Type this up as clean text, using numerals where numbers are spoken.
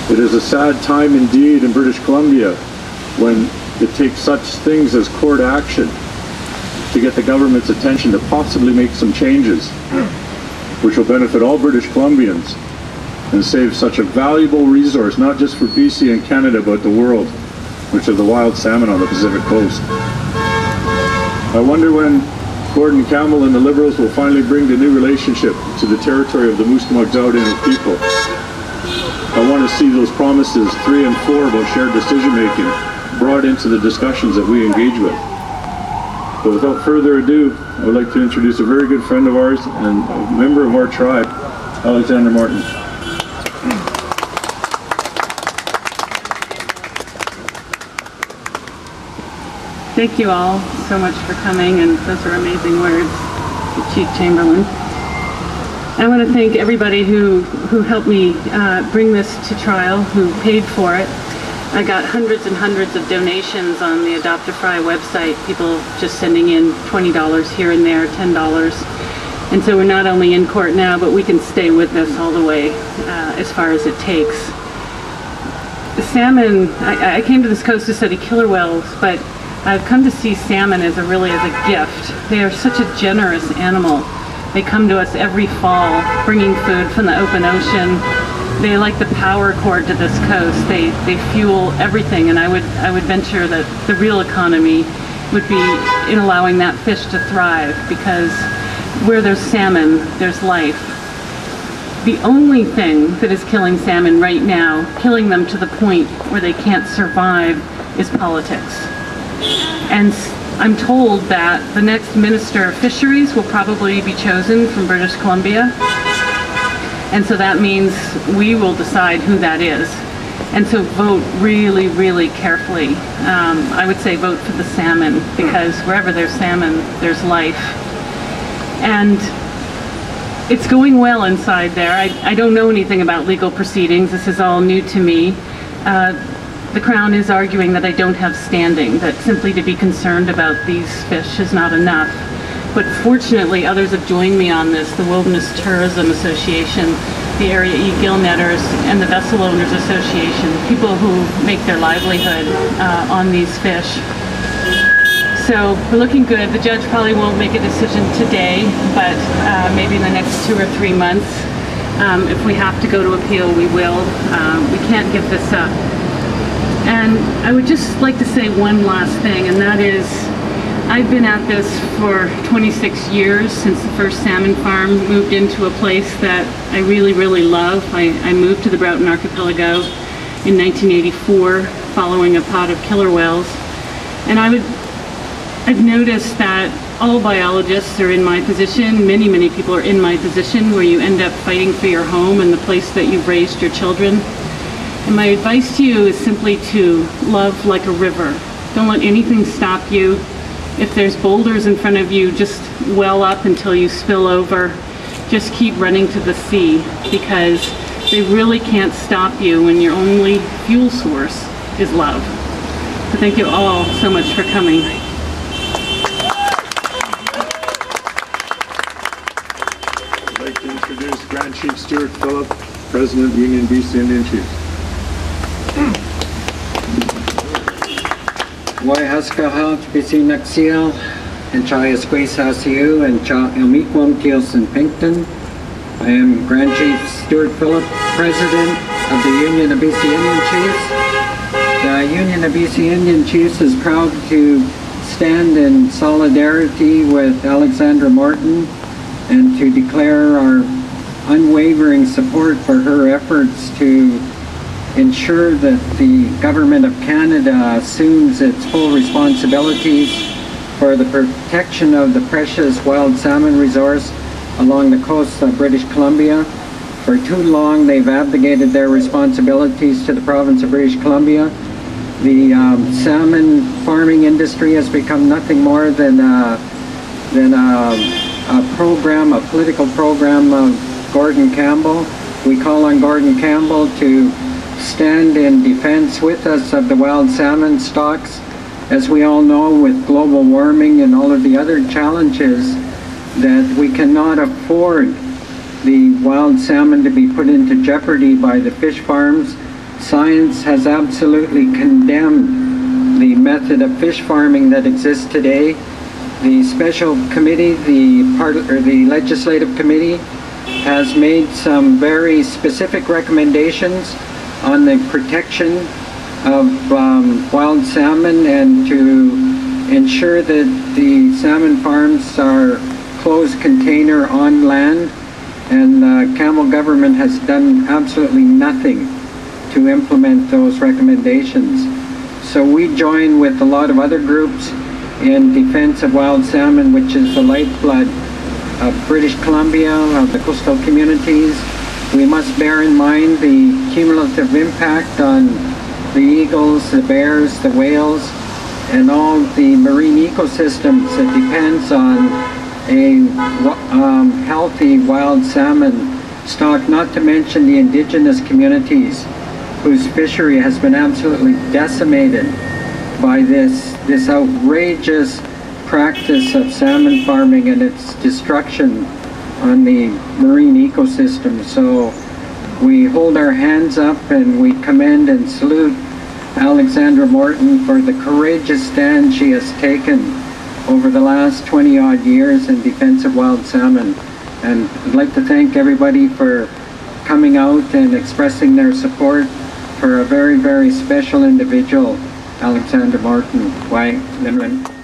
It is a sad time indeed in British Columbia when it takes such things as court action to get the government's attention to possibly make some changes which will benefit all British Columbians and save such a valuable resource, not just for BC and Canada, but the world, which are the wild salmon on the Pacific coast. I wonder when Gordon Campbell and the Liberals will finally bring the new relationship to the territory of the Musqueam-Xiao people. I want to see those promises 3 and 4 about shared decision-making brought into the discussions that we engage with. But without further ado, I would like to introduce a very good friend of ours and a member of our tribe, Alexandra Morton. Thank you all so much for coming, and those are amazing words, Chief Chamberlain. I want to thank everybody who helped me bring this to trial, who paid for it. I got hundreds and hundreds of donations on the Adopt a Fry website, people just sending in $20 here and there, $10. And so we're not only in court now, but we can stay with this all the way as far as it takes. The salmon, I came to this coast to study killer whales, but I've come to see salmon as a gift. They are such a generous animal. They come to us every fall, bringing food from the open ocean. They like the power cord to this coast. They fuel everything, and I would venture that the real economy would be in allowing that fish to thrive, because where there's salmon, there's life. The only thing that is killing salmon right now, killing them to the point where they can't survive, is politics. And I'm told that the next Minister of Fisheries will probably be chosen from British Columbia. And so that means we will decide who that is. And so vote really, really carefully. I would say vote for the salmon, because wherever there's salmon, there's life. And it's going well inside there. I don't know anything about legal proceedings. This is all new to me. The Crown is arguing that I don't have standing, that simply to be concerned about these fish is not enough. But fortunately, others have joined me on this, the Wilderness Tourism Association, the Area E-Gill Netters, and the Vessel Owners Association, people who make their livelihood on these fish. So we're looking good. The judge probably won't make a decision today, but maybe in the next 2 or 3 months. If we have to go to appeal, we will. We can't give this up. And I would just like to say one last thing, and that is, I've been at this for 26 years, since the first salmon farm moved into a place that I really, really love. I moved to the Broughton Archipelago in 1984, following a pod of killer whales. And I've noticed that all biologists are in my position, many people are in my position, where you end up fighting for your home and the place that you've raised your children. And my advice to you is simply to love like a river. Don't let anything stop you. If there's boulders in front of you, just well up until you spill over. Just keep running to the sea, because they really can't stop you when your only fuel source is love. So thank you all so much for coming. I'd like to introduce Grand Chief Stuart Phillips, President of Union BC Indian Chiefs. Wai haskaha BC Naxiel and Chai Squeeze Hasiu and Cha Elmiquam Kielson Pinkton. I am Grand Chief Stuart Phillips, President of the Union of BC Indian Chiefs. The Union of BC Indian Chiefs is proud to stand in solidarity with Alexandra Morton and to declare our unwavering support for her efforts to ensure that the Government of Canada assumes its full responsibilities for the protection of the precious wild salmon resource along the coast of British Columbia. For too long, they've abdicated their responsibilities to the province of British Columbia. The salmon farming industry has become nothing more than a program, a political program of Gordon Campbell. We call on Gordon Campbell to stand in defense with us of the wild salmon stocks. As we all know, with global warming and all of the other challenges, that we cannot afford the wild salmon to be put into jeopardy by the fish farms. Science has absolutely condemned the method of fish farming that exists today. The special committee, the legislative committee, has made some very specific recommendations on the protection of wild salmon and to ensure that the salmon farms are closed container on land, and the Camel government has done absolutely nothing to implement those recommendations. So we join with a lot of other groups in defense of wild salmon, which is the lifeblood of British Columbia, of the coastal communities. We must bear in mind the cumulative impact on the eagles, the bears, the whales, and all the marine ecosystems that depends on a healthy wild salmon stock, not to mention the indigenous communities whose fishery has been absolutely decimated by this outrageous practice of salmon farming and its destruction on the marine ecosystem. So we hold our hands up and we commend and salute Alexandra Morton for the courageous stand she has taken over the last 20-odd years in defense of wild salmon. And I'd like to thank everybody for coming out and expressing their support for a very, very special individual, Alexandra Morton. Why, Limlin.